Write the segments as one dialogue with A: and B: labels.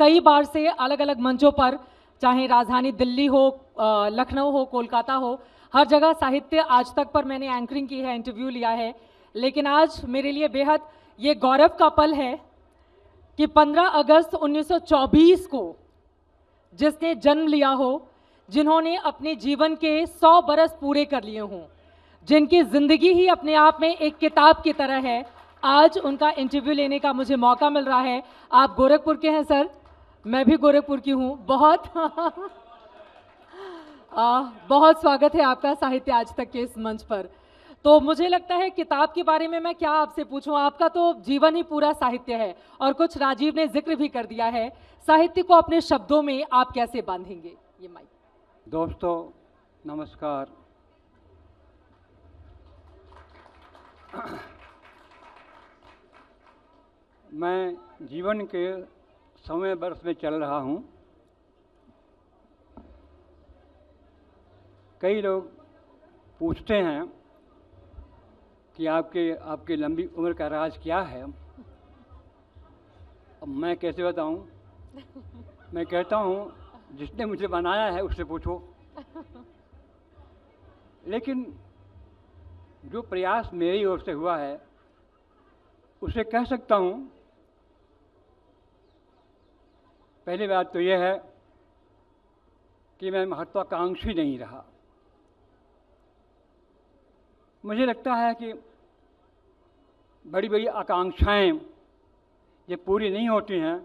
A: कई बार से अलग अलग मंचों पर, चाहे राजधानी दिल्ली हो, लखनऊ हो, कोलकाता हो, हर जगह साहित्य आज तक पर मैंने एंकरिंग की है, इंटरव्यू लिया है। लेकिन आज मेरे लिए बेहद ये गौरव का पल है कि 15 अगस्त 1924 को जिसने जन्म लिया हो, जिन्होंने अपने जीवन के 100 बरस पूरे कर लिए हों, जिनकी जिंदगी ही अपने आप में एक किताब की तरह है, आज उनका इंटरव्यू लेने का मुझे मौका मिल रहा है। आप गोरखपुर के हैं सर, मैं भी गोरखपुर की हूँ। बहुत बहुत स्वागत है आपका साहित्य आज तक के इस मंच पर। तो मुझे लगता है किताब के बारे में मैं क्या आपसे पूछूं, आपका तो जीवन ही पूरा साहित्य है और कुछ राजीव ने जिक्र भी कर दिया है। साहित्य को अपने शब्दों में आप कैसे बांधेंगे? ये माइक।
B: दोस्तों नमस्कार। मैं जीवन के समय वर्ष में चल रहा हूँ। कई लोग पूछते हैं कि आपकी लंबी उम्र का राज क्या है। अब मैं कैसे बताऊं? मैं कहता हूं जिसने मुझे बनाया है उससे पूछो। लेकिन जो प्रयास मेरी ओर से हुआ है उसे कह सकता हूं। पहली बात तो यह है कि मैं महत्वाकांक्षी नहीं रहा। मुझे लगता है कि बड़ी बड़ी आकांक्षाएं ये पूरी नहीं होती हैं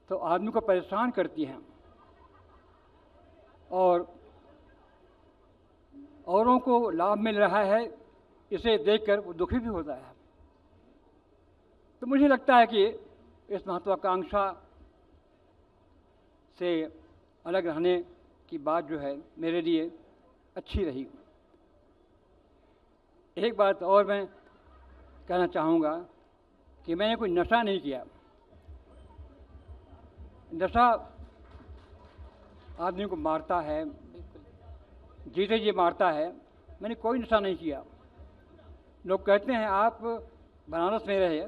B: तो आदमी को परेशान करती हैं और औरों को लाभ मिल रहा है इसे देखकर वो दुखी भी होता है। तो मुझे लगता है कि इस महत्वाकांक्षा से अलग रहने की बात जो है मेरे लिए अच्छी रही। एक बात और मैं कहना चाहूँगा कि मैंने कोई नशा नहीं किया। नशा आदमी को मारता है, जीते जी मारता है। मैंने कोई नशा नहीं किया। लोग कहते हैं आप बनारस में रहे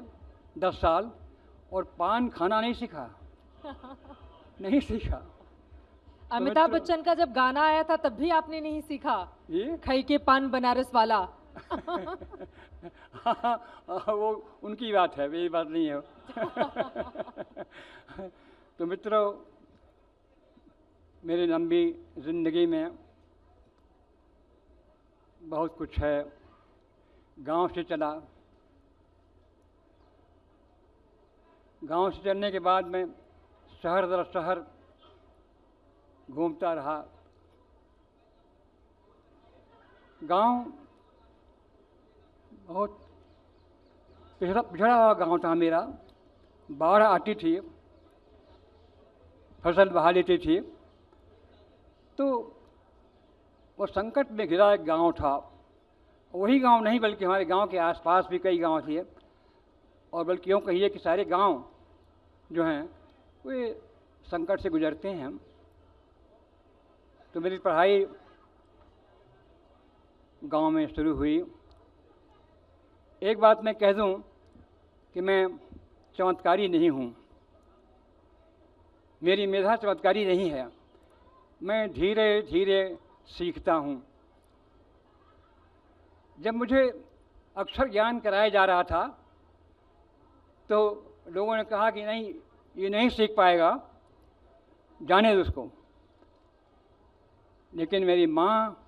B: 10 साल और पान खाना नहीं सीखा। नहीं सीखा।
A: अमिताभ बच्चन का जब गाना आया था तब भी आपने नहीं सीखा?
B: ये
A: खई के पान बनारस वाला।
B: वो उनकी बात है, मेरी बात नहीं है। तो मित्रों, मेरी लंबी जिंदगी में बहुत कुछ है। गांव से चला, गांव से चलने के बाद मैं शहर दर शहर घूमता रहा। गांव बहुत पिछड़ा हुआ गांव था मेरा। बाढ़ आती थी, फसल बहा लेती थी, तो वो संकट में घिरा एक गांव था। वही गांव नहीं बल्कि हमारे गांव के आसपास भी कई गांव थे, और बल्कि यूँ कहिए कि सारे गांव जो हैं वे संकट से गुजरते हैं। तो मेरी पढ़ाई गांव में शुरू हुई। एक बात मैं कह दूं कि मैं चमत्कारी नहीं हूं। मेरी मेधा चमत्कारी नहीं है। मैं धीरे धीरे सीखता हूं। जब मुझे अक्षर ज्ञान कराया जा रहा था तो लोगों ने कहा कि नहीं, ये नहीं सीख पाएगा, जाने दो उसको। लेकिन मेरी माँ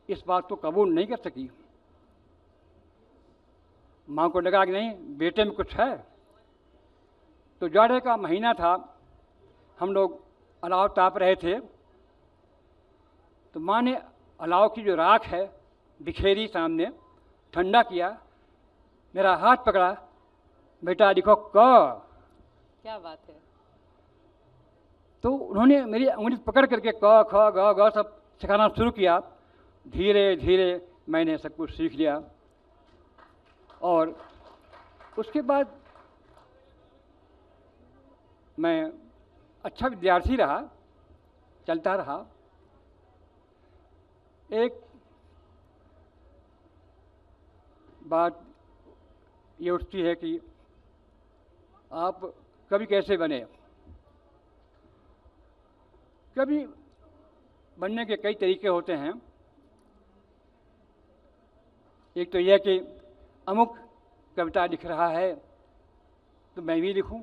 B: इस बात को कबूल नहीं कर सकी। माँ को लगा कि नहीं, बेटे में कुछ है। तो जाड़े का महीना था, हम लोग अलाव ताप रहे थे। तो माँ ने अलाव की जो राख है बिखेरी सामने, ठंडा किया, मेरा हाथ पकड़ा, बेटा लिखो क।
A: क्या बात है।
B: तो उन्होंने मेरी उंगली पकड़ करके क ख ग घ सब सिखाना शुरू किया। धीरे धीरे मैंने सब कुछ सीख लिया और उसके बाद मैं अच्छा विद्यार्थी रहा, चलता रहा। एक बात ये उठती है कि आप कवि कैसे बने। कवि बनने के कई तरीके होते हैं। एक तो यह कि अमुक कविता लिख रहा है तो मैं भी लिखूं,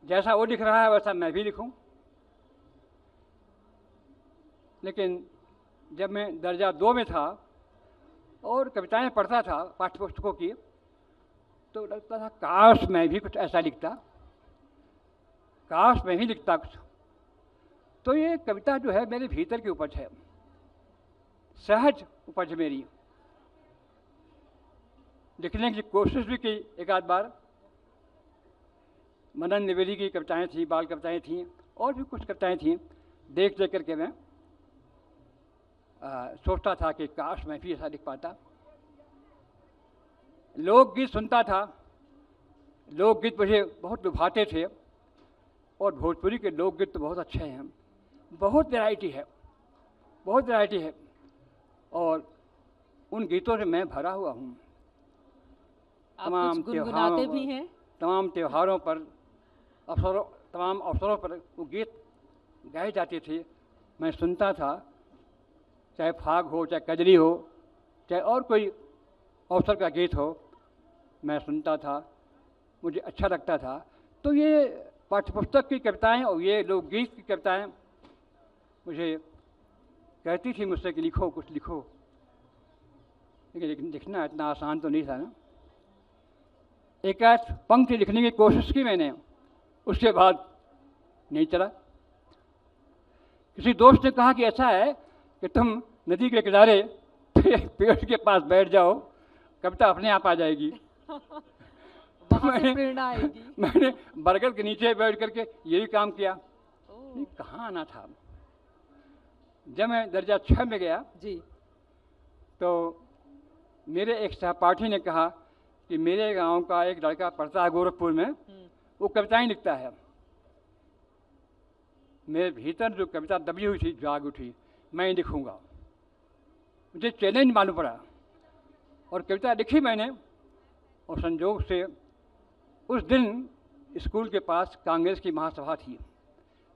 B: जैसा वो लिख रहा है वैसा मैं भी लिखूं। लेकिन जब मैं दर्जा 2 में था और कविताएं पढ़ता था पाठ्य पुस्तकों की, तो लगता था काश मैं भी कुछ ऐसा लिखता, काश मैं भी लिखता कुछ। तो ये कविता जो है मेरे भीतर की उपज है, सहज उपज मेरी। लिखने की कोशिश भी की एक आध बार। मनन द्विवेदी की कविताएं थी, बाल कविताएं थीं, और भी कुछ कविताएं थीं। देख देख करके मैं सोचता था कि काश मैं भी ऐसा लिख पाता। लोकगीत सुनता था, लोकगीत मुझे बहुत लुभाते थे, और भोजपुरी के लोकगीत तो बहुत अच्छे हैं, बहुत वैरायटी है, बहुत वैरायटी है, और उन गीतों से मैं भरा हुआ हूँ।
A: आप कुछ गुनगुनाते भी हैं?
B: तमाम त्योहारों पर, तमाम अवसरों पर वो गीत गाए जाते थे, मैं सुनता था। चाहे फाग हो, चाहे कजरी हो, चाहे और कोई अवसर का गीत हो, मैं सुनता था, मुझे अच्छा लगता था। तो ये पाठ्यपुस्तक की कविताएं और ये लोकगीत की कविताएं मुझे कहती थी मुझसे कि लिखो, कुछ लिखो। लेकिन लिखना इतना आसान तो नहीं था ना। एक आध पंक्ति लिखने की कोशिश की मैंने, उसके बाद नहीं चला। किसी दोस्त ने कहा कि ऐसा है कि तुम नदी के किनारे पेड़ के पास बैठ जाओ, कविता अपने आप आ जाएगी।
A: प्रेरणा आएगी।
B: मैंने बरगद के नीचे बैठ करके यही काम किया। कहाँ आना था। जब मैं दर्जा 6 में गया
A: जी,
B: तो मेरे एक सहपाठी ने कहा कि मेरे गांव का एक लड़का पढ़ता है गोरखपुर में, वो कविताएं लिखता है। मेरे भीतर जो कविता दबी हुई थी जाग उठी, मैं लिखूंगा। मुझे चैलेंज मालूम पड़ा और कविता लिखी मैंने। और संजोग से उस दिन स्कूल के पास कांग्रेस की महासभा थी,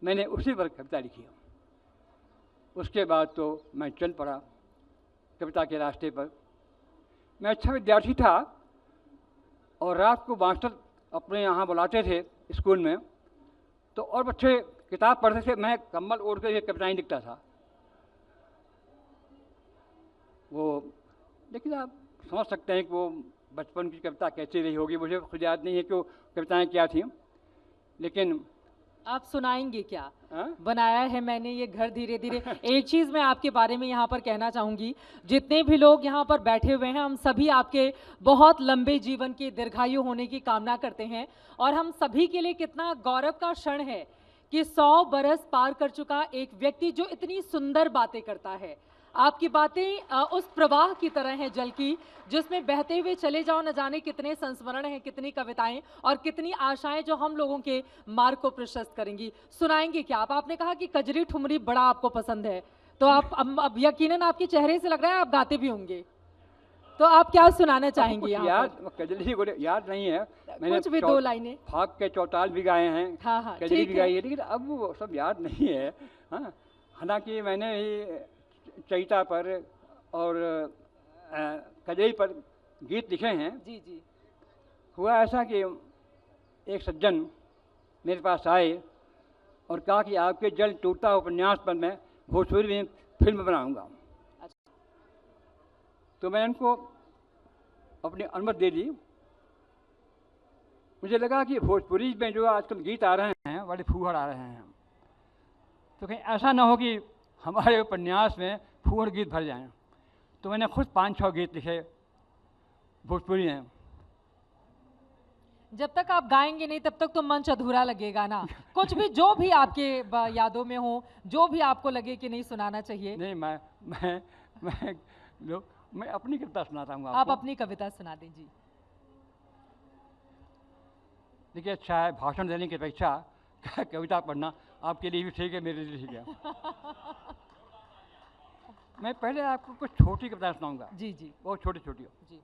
B: मैंने उसी पर कविता लिखी। उसके बाद तो मैं चल पड़ा कविता के रास्ते पर। मैं अच्छा विद्यार्थी था और रात को मास्टर अपने यहाँ बुलाते थे स्कूल में, तो और बच्चे किताब पढ़ते थे, मैं कम्बल ओढ़ कर कविताएं लिखता था। वो लेकिन आप समझ सकते हैं कि वो बचपन की कविता कैसी रही होगी। मुझे खुद याद नहीं है कि वो कविताएं क्या थी, लेकिन
A: आप सुनाएंगे क्या?
B: हाँ?
A: बनाया है मैंने ये घर धीरे धीरे। एक चीज़ मैं आपके बारे में यहाँ पर कहना चाहूँगी, जितने भी लोग यहाँ पर बैठे हुए हैं, हम सभी आपके बहुत लंबे जीवन के दीर्घायु होने की कामना करते हैं। और हम सभी के लिए कितना गौरव का क्षण है कि 100 बरस पार कर चुका एक व्यक्ति जो इतनी सुंदर बातें करता है। आपकी बातें उस प्रवाह की तरह हैं जल की, जिसमें बहते हुए चले जाओ, न जाने कितने संस्मरण हैं, कितनी कविताएं और कितनी आशाएं जो हम लोगों के मार्ग को प्रशस्त करेंगी। सुनाएंगे क्या आप? आपने कहा कि कजरी ठुमरी बड़ा आपको पसंद है, तो आप अब यकीनन आपके चेहरे से लग रहा है आप गाते भी होंगे, तो आप क्या सुनाना चाहेंगे?
B: याद कजरी को याद नहीं है, मैंने
A: कुछ भी 2 लाइनें।
B: फाग के चौताल भी गाए हैं,
A: हाँ,
B: कजरी भी गाई है, लेकिन अब वो सब याद नहीं है। हाँ, हालांकि मैंने ही चैता पर और कजरी पर गीत लिखे हैं।
A: जी जी।
B: हुआ ऐसा कि एक सज्जन मेरे पास आए और कहा कि आपके जल टूटता उपन्यास पर मैं भोजपुरी में फिल्म बनाऊंगा। तो मैंने उनको अपनी अनुमति दे दी। मुझे लगा कि भोजपुरी में जो आजकल गीत आ रहे हैं बड़े फूहड़ आ रहे हैं, तो कहीं ऐसा ना हो कि हमारे उपन्यास में फूहड़ गीत भर जाएं। तो मैंने खुद 5-6 गीत लिखे भोजपुरी में।
A: जब तक आप गाएंगे नहीं तब तक तो मंच अधूरा लगेगा ना। कुछ भी जो भी आपके यादों में हो, जो भी आपको लगे कि नहीं सुनाना चाहिए।
B: नहीं, मैं अपनी कविता सुनाता हूँ।
A: आप अपनी कविता सुना दें जी।
B: देखिए, अच्छा है भाषण देने की अपेक्षा कविता पढ़ना आपके लिए भी ठीक है, मेरे लिए ठीक है। मैं पहले आपको कुछ छोटी कविता सुनाऊंगा।
A: जी जी।
B: बहुत छोटी छोटी हो
A: जी।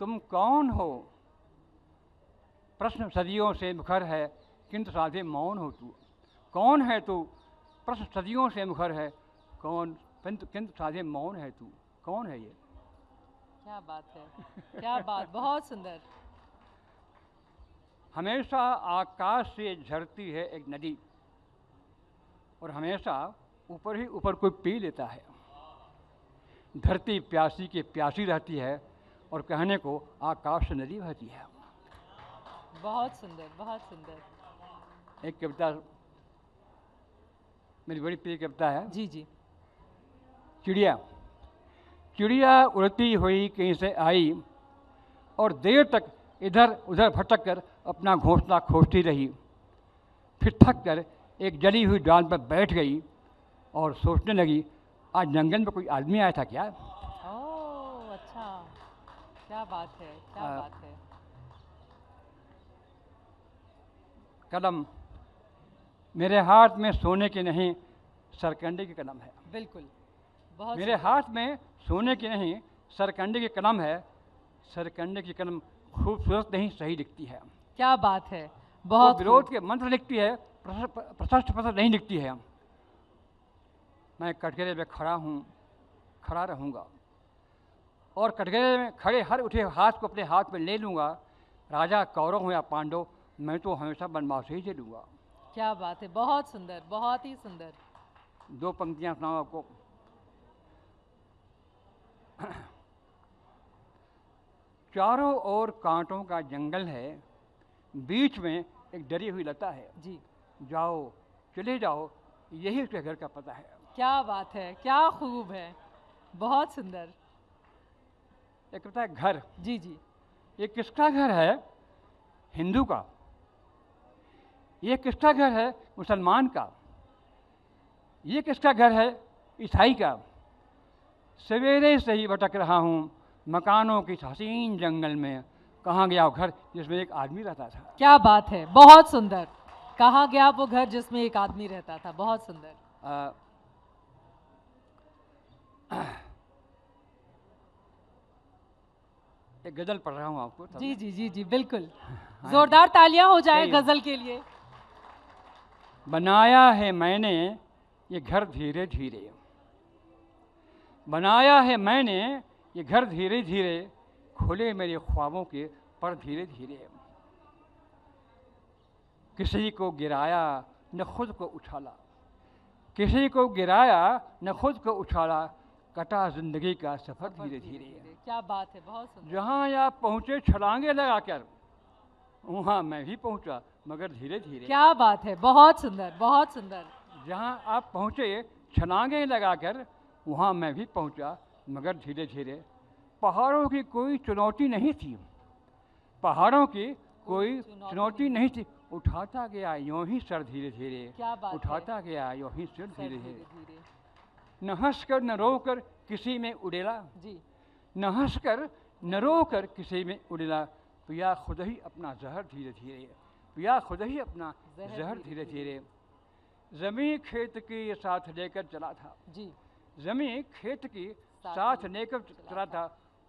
B: तुम कौन हो प्रश्न सदियों से मुखर है किंतु साधे मौन हो तू। कौन है तू? प्रश्न सदियों से मुखर है कौन, किंतु साधे मौन है तू। कौन है ये?
A: क्या बात है, क्या बात, बहुत सुंदर।
B: हमेशा आकाश से झरती है एक नदी और हमेशा ऊपर ही ऊपर कोई पी लेता है। धरती प्यासी की प्यासी रहती है और कहने को आकाश से नदी बहती है।
A: बहुत सुंदर, बहुत सुंदर।
B: एक कविता मेरी बड़ी प्रिय कविता है।
A: जी जी।
B: चिड़िया चिड़िया उड़ती हुई कहीं से आई और देर तक इधर उधर भटक कर अपना घोंसला खोजती रही। फिर थक कर एक जली हुई डाल पर बैठ गई और सोचने लगी, आज जंगल में कोई आदमी आया था क्या?
A: ओह अच्छा, क्या बात है, क्या बात है।
B: कलम मेरे हाथ में सोने की नहीं सरकंडे की कलम है।
A: बिल्कुल, बहुत
B: मेरे हाथ में सोने की नहीं सरकंडे की कलम है। सरकंडे की कलम खूबसूरत नहीं सही लिखती है।
A: क्या बात है,
B: वो
A: बहुत
B: विरोध के मंत्र लिखती है, प्रशस्त पत्र नहीं लिखती है। मैं कटघरे में खड़ा हूँ, खड़ा रहूँगा और कटघरे में खड़े हर उठे हाथ को अपने हाथ में ले लूँगा। राजा कौरव हो या पांडव, मैं तो हमेशा बनवास ही झेलूँगा।
A: क्या बात है, बहुत सुंदर, बहुत ही सुंदर।
B: दो पंक्तियाँ सुनाऊँ आपको। चारों ओर कांटों का जंगल है, बीच में एक डरी हुई लता है।
A: जी,
B: जाओ चले जाओ, यही उसके घर का पता है।
A: क्या बात है, क्या खूब है, बहुत सुंदर।
B: एक कहता है घर।
A: जी जी।
B: ये किसका घर है? हिंदू का। ये किसका घर है? मुसलमान का। ये किसका घर है? ईसाई का। सवेरे से ही भटक रहा हूँ मकानों की हसीन जंगल में, कहाँ गया वो घर जिसमें एक आदमी रहता था।
A: क्या बात है, बहुत सुंदर। कहाँ गया वो घर जिसमें एक आदमी रहता था, बहुत सुंदर।
B: एक गजल पढ़ रहा हूँ आपको।
A: जी जी जी जी, बिल्कुल। जोरदार तालियां हो जाए
B: सही है।
A: गजल के लिए।
B: बनाया है मैंने ये घर धीरे धीरे, बनाया है मैंने ये घर धीरे धीरे, खुले मेरे ख्वाबों के पर धीरे धीरे। किसी को गिराया न खुद को उछाला, किसी को गिराया न खुद को उछाला, कटा जिंदगी का सफर धीरे धीरे।
A: क्या बात है, बहुत सुंदर।
B: जहाँ आप पहुँचे छलांगे लगाकर, वहाँ मैं भी पहुँचा मगर धीरे धीरे।
A: क्या बात है, बहुत सुंदर, बहुत सुंदर।
B: जहाँ आप पहुँचे छलांगे लगाकर, वहाँ मैं भी पहुँचा मगर धीरे धीरे। पहाड़ों की कोई चुनौती नहीं थी, पहाड़ों की कोई चुनौती नहीं थी, उठाता गया यूँ ही सर धीरे धीरे।
A: क्या बात है।
B: उठाता गया यूँ ही सिर
A: सर
B: धीरे
A: धीरे
B: धीरे।
A: धीरे।
B: न हंस कर न रो कर किसी में उड़ेला,
A: जी,
B: न हंस कर न रो कर किसी में उड़ेला, पिया खुद ही अपना जहर धीरे धीरे, पिया खुद ही अपना जहर धीरे धीरे। ज़मीं खेत की साथ लेकर चला था,
A: जी,
B: ज़मीं खेत की साथ लेकर चला था,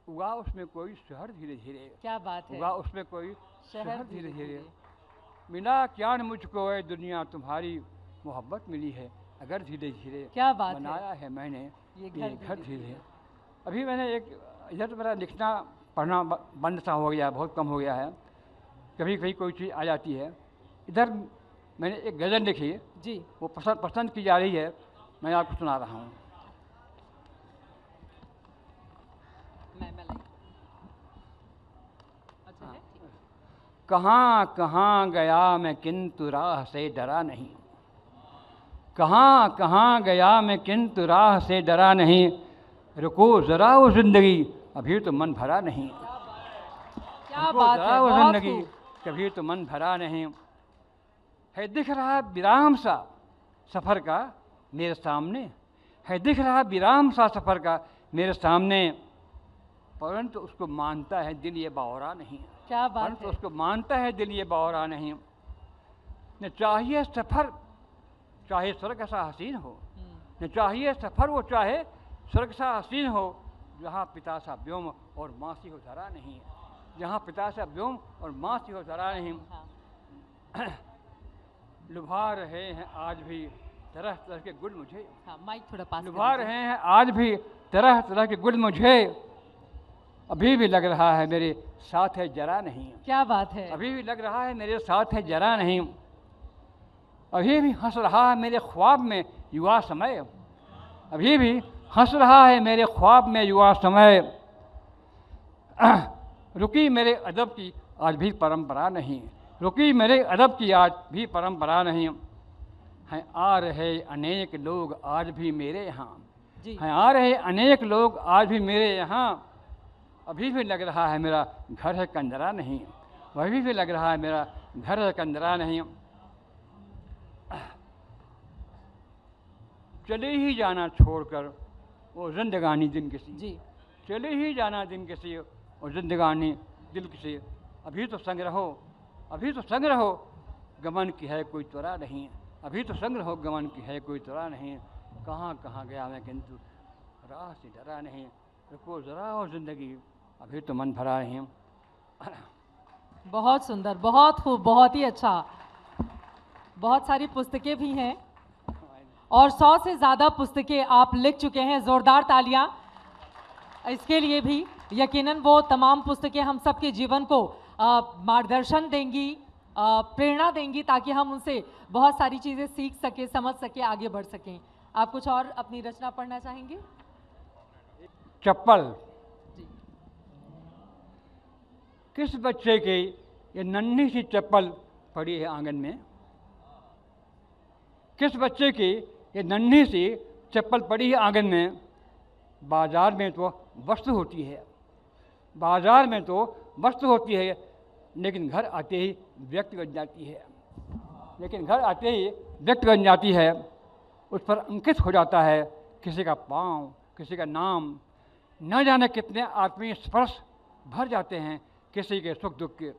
B: उगा उसमें कोई शहर धीरे धीरे।
A: क्या बात है।
B: उगा उसमें कोई
A: शहर
B: शहर
A: धीरे
B: धीरे धीरे।
A: धीरे।
B: मिला क्या न मुझको है दुनिया तुम्हारी, मोहब्बत मिली है अगर धीरे धीरे।
A: क्या बात है।
B: बनाया है मैंने
A: ये
B: ये
A: घर
B: घर
A: धीरे
B: धीरे। अभी मैंने एक इधर तो मेरा लिखना पढ़ना बंद सा हो गया, बहुत कम हो गया है, कभी कभी कोई चीज़ आ जाती है। इधर मैंने एक गज़ल लिखी,
A: जी,
B: वो पसंद की जा रही है, मैं आपको सुना रहा हूँ।
A: मैं लाई। अच्छा है, ठीक है।
B: कहाँ कहाँ गया मैं किंतु राह से डरा नहीं, कहाँ कहाँ गया मैं किंतु राह से डरा नहीं, रुको ज़रा वो ज़िंदगी अभी तो मन भरा नहीं।
A: क्या
B: रुको
A: बात
B: ज़रा
A: है,
B: वो
A: बहुत
B: ज़िंदगी
A: खूब।
B: कभी तो मन भरा नहीं। है दिख रहा विराम सा सफ़र का मेरे सामने, है दिख रहा विराम सा सफ़र का मेरे सामने, परंतु उसको मानता है दिल ये बावरा नहीं।
A: क्या बात
B: परंतु
A: है।
B: उसको मानता है दिल ये बावरा नहीं। न चाहिए सफ़र चाहे स्वर्ग सा हसीन हो, न चाहिए सफ़र वो चाहे स्वर्ग सा हसीन हो, जहाँ पिता सा व्योम और माँ सी हो धरा नहीं। जहाँ पिता से व्योम और माँ से हो जरा नहीं।
A: हाँ,
B: लुभा रहे हैं आज भी तरह तरह के गुल मुझे,
A: हाँ, माइक थोड़ा पास कर
B: लुभा
A: दीजिए।
B: रहे हैं आज भी तरह तरह के गुल मुझे, अभी भी लग रहा है मेरे साथ है जरा नहीं।
A: क्या बात है।
B: अभी भी लग रहा है मेरे साथ है जरा नहीं, अभी भी हंस रहा है मेरे ख्वाब में युवा समय, अभी भी हंस रहा है मेरे ख्वाब में युवा समय। रुकी मेरे अदब की आज भी परंपरा नहीं, रुकी मेरे अदब की आज भी परंपरा नहीं। हैं आ रहे अनेक लोग आज भी मेरे यहाँ,
A: जी,
B: हैं आ रहे अनेक लोग आज भी मेरे यहाँ, अभी भी लग रहा है मेरा घर है कंजरा नहीं, अभी भी लग रहा है मेरा घर है कंजरा नहीं। चले ही जाना छोड़कर वो जिंदगानी दिन किसी,
A: जी,
B: चले ही जाना दिन किसी और जिंदगानी दिल किसी, अभी तो संग रहो, अभी तो संग रहो, गमन की है कोई त्वरा नहीं, अभी तो संग रहो गमन की है कोई त्वरा नहीं। कहाँ कहाँ गया मैं किंतु राह से डरा नहीं, रुको ज़रा और ज़िंदगी अभी तो मन भरा नहीं।
A: बहुत सुंदर, बहुत खूब, बहुत ही अच्छा। बहुत सारी पुस्तकें भी हैं और 100 से ज़्यादा पुस्तकें आप लिख चुके हैं। ज़ोरदार तालियां इसके लिए भी। यकीनन वो तमाम पुस्तकें हम सबके जीवन को मार्गदर्शन देंगी, प्रेरणा देंगी, ताकि हम उनसे बहुत सारी चीज़ें सीख सकें, समझ सकें, आगे बढ़ सकें। आप कुछ और अपनी रचना पढ़ना चाहेंगे?
B: चप्पल,
A: जी,
B: किस बच्चे की ये नन्ही सी चप्पल पड़ी है आंगन में, किस बच्चे की ये नन्ही सी चप्पल पड़ी है आंगन में। बाजार में तो वस्तु होती है, बाजार में तो वस्तु होती है, लेकिन घर आते ही व्यक्त बन जाती है, लेकिन घर आते ही व्यक्त बन जाती है। उस पर अंकित हो जाता है किसी का पाँव, किसी का नाम, न जाने कितने आत्मीय स्पर्श भर जाते हैं किसी के सुख दुख के।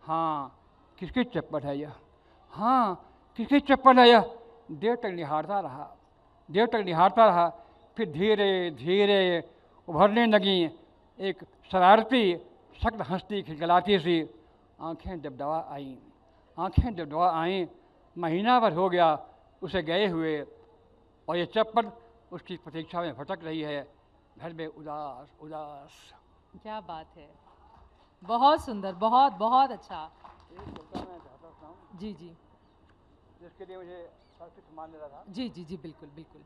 B: हाँ, किसकी चप्पल है यह, हाँ किसकी चप्पल है यह। देर तक निहारता रहा, देर तक निहारता रहा, फिर धीरे धीरे उभरने लगी एक शरारती शक्ल हंसती खिलखिलाती सी। आंखें दबदबा आईं, आंखें दबदबा आईं। महीना भर हो गया उसे गए हुए और ये चप्पल उसकी प्रतीक्षा में भटक रही है, घर में उदास उदास।
A: क्या बात है, बहुत सुंदर, बहुत बहुत अच्छा।
B: एक कविता मैं चाहता हूँ
A: जी जी
B: जिसके लिए मुझे काफ़ी सम्मान मिला था।
A: जी जी जी, बिल्कुल बिल्कुल।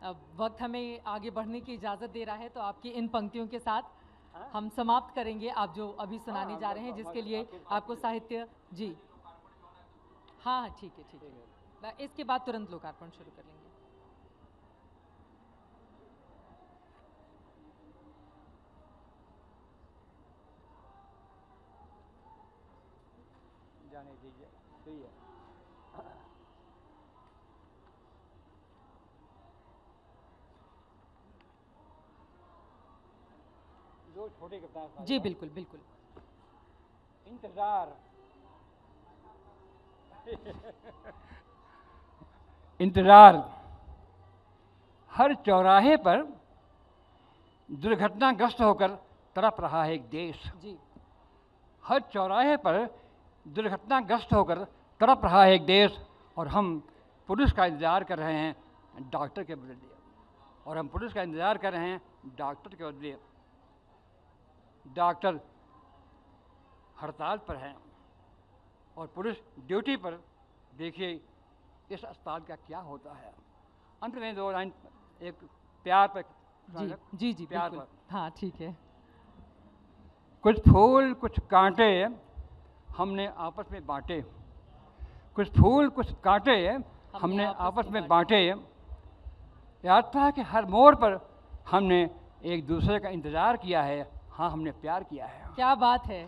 A: अब वक्त हमें आगे बढ़ने की इजाज़त दे रहा है, तो आपकी इन पंक्तियों के साथ हम समाप्त करेंगे। आप जो अभी सुनाने जा रहे हैं, जिसके लिए आपको साहित्य, जी हाँ हाँ, ठीक है ठीक है। इसके बाद तुरंत लोकार्पण शुरू कर लेंगे।
B: जाने दीजिए, सही है। दो छोटी कविताएं।
A: जी बिल्कुल बिल्कुल।
B: इंतजार इंतजार, हर चौराहे पर दुर्घटनाग्रस्त होकर तड़प रहा है एक देश।
A: जी,
B: हर चौराहे पर दुर्घटनाग्रस्त होकर तड़प रहा है एक देश, और हम पुलिस का इंतज़ार कर रहे हैं डॉक्टर के बदले, और हम पुलिस का इंतज़ार कर रहे हैं डॉक्टर के बदले। डॉक्टर हड़ताल पर हैं और पुलिस ड्यूटी पर। देखिए इस अस्पताल का क्या होता है। अंत में दो लाइन एक प्यार पर,
A: जी जी जी,
B: प्यार
A: बिल्कुल।
B: पर।
A: हाँ ठीक है।
B: कुछ फूल कुछ कांटे हमने आपस में बांटे, कुछ फूल कुछ कांटे हमने आपस में बांटे। यात्रा के हर मोड़ पर हमने एक दूसरे का इंतज़ार किया है, हाँ हमने प्यार किया है।
A: क्या बात है,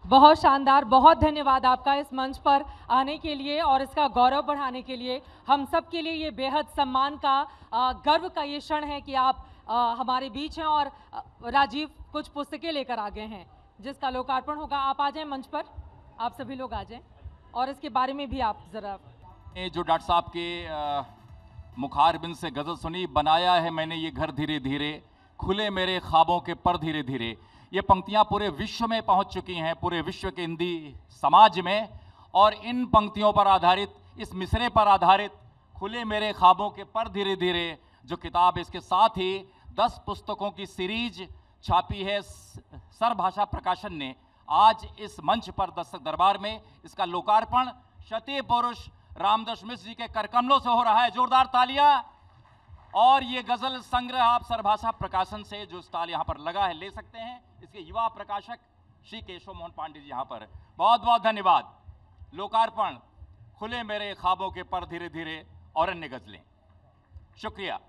A: बहुत शानदार। बहुत धन्यवाद आपका इस मंच पर आने के लिए और इसका गौरव बढ़ाने के लिए। हम सब के लिए ये बेहद सम्मान का, गर्व का ये क्षण है कि आप हमारे बीच हैं और राजीव कुछ पुस्तकें लेकर आ गए हैं जिसका लोकार्पण होगा। आप आ जाएं मंच पर, आप सभी लोग आ जाएं और इसके बारे में भी आप ज़रा।
C: जो डॉक्टर साहब के मुखारबिंद से गज़ल सुनी, बनाया है मैंने ये घर धीरे धीरे, खुले मेरे ख्वाबों के पर धीरे धीरे। ये पंक्तियां पूरे विश्व में पहुंच चुकी हैं, पूरे विश्व के हिंदी समाज में। और इन पंक्तियों पर आधारित, इस मिसरे पर आधारित खुले मेरे ख्वाबों के पर धीरे धीरे जो किताब, इसके साथ ही 10 पुस्तकों की सीरीज छापी है सर्वभाषा प्रकाशन ने। आज इस मंच पर दस्तक दरबार में इसका लोकार्पण क्षत्रिय पुरुष रामदास मिश्र जी के करकमलों से हो रहा है। जोरदार तालियां। और ये गजल संग्रह आप सर्वभाषा प्रकाशन से जो स्टॉल यहाँ पर लगा है ले सकते हैं। इसके युवा प्रकाशक श्री केशव मोहन पांडे जी यहाँ पर, बहुत बहुत धन्यवाद। लोकार्पण खुले मेरे ख्वाबों के पर धीरे धीरे और अन्य गजलें। शुक्रिया।